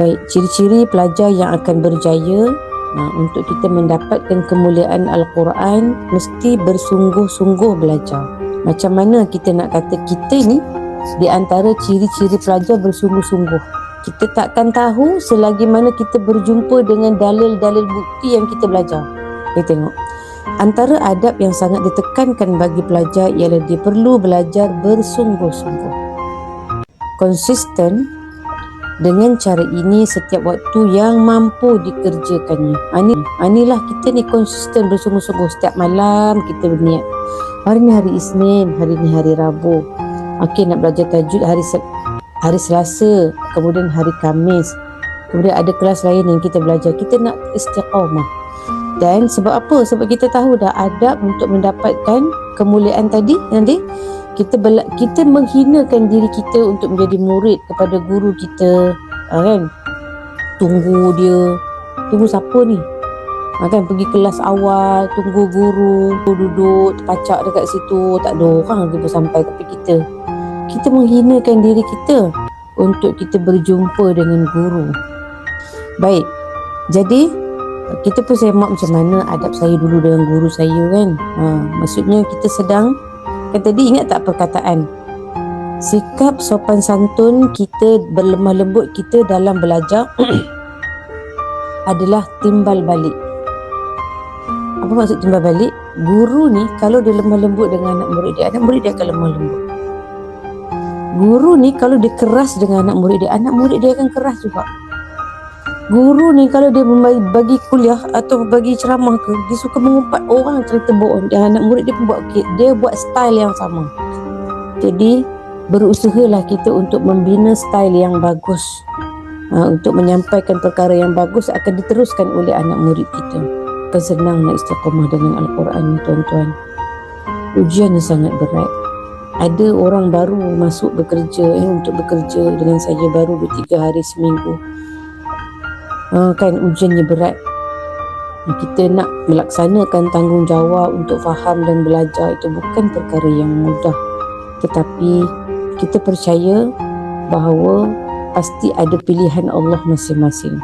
Baik, ciri-ciri pelajar yang akan berjaya untuk kita mendapatkan kemuliaan Al-Quran, mesti bersungguh-sungguh belajar. Macam mana kita nak kata kita ni di antara ciri-ciri pelajar bersungguh-sungguh? Kita takkan tahu selagi mana kita berjumpa dengan dalil-dalil bukti yang kita belajar. Kita tengok, antara adab yang sangat ditekankan bagi pelajar ialah dia perlu belajar bersungguh-sungguh, konsisten. Dengan cara ini setiap waktu yang mampu dikerjakannya. Inilah kita ni konsisten bersungguh-sungguh. Setiap malam kita berniat, hari ni hari Isnin, hari ni hari Rabu, okey, nak belajar tajwid hari Selasa, kemudian hari Khamis, kemudian ada kelas lain yang kita belajar. Kita nak istiqamah. Dan sebab apa? Sebab kita tahu dah adab untuk mendapatkan kemuliaan tadi nanti kita menghinakan diri kita untuk menjadi murid kepada guru kita, kan? Tunggu siapa ni? Kan pergi kelas awal, tunggu guru, duduk terpacak dekat situ, tak ada orang lagi sampai. Tapi kita menghinakan diri kita untuk kita berjumpa dengan guru. Baik, jadi kita pun semak macam mana adab saya dulu dengan guru saya, kan? Maksudnya kita sedang, kan tadi ingat tak perkataan, sikap sopan santun kita, berlemah lembut kita dalam belajar adalah timbal balik. Apa maksud timbal balik? Guru ni kalau dia lemah lembut dengan anak murid dia akan lemah lembut. Guru ni kalau dia keras dengan anak murid dia akan keras juga. Guru ni kalau dia bagi kuliah atau bagi ceramah ke, dia suka mengumpat orang cerita bohong, dan anak murid dia pun buat dia buat style yang sama. Jadi berusahalah kita untuk membina style yang bagus, untuk menyampaikan perkara yang bagus akan diteruskan oleh anak murid kita. Bukan senang nak istiqamah dengan Al-Quran, tuan-tuan. Ujiannya sangat berat. Ada orang baru masuk bekerja, untuk bekerja dengan saya baru 2-3 hari seminggu. Kan ujiannya berat. Kita nak melaksanakan tanggungjawab untuk faham dan belajar itu bukan perkara yang mudah. Tetapi kita percaya bahawa pasti ada pilihan Allah masing-masing.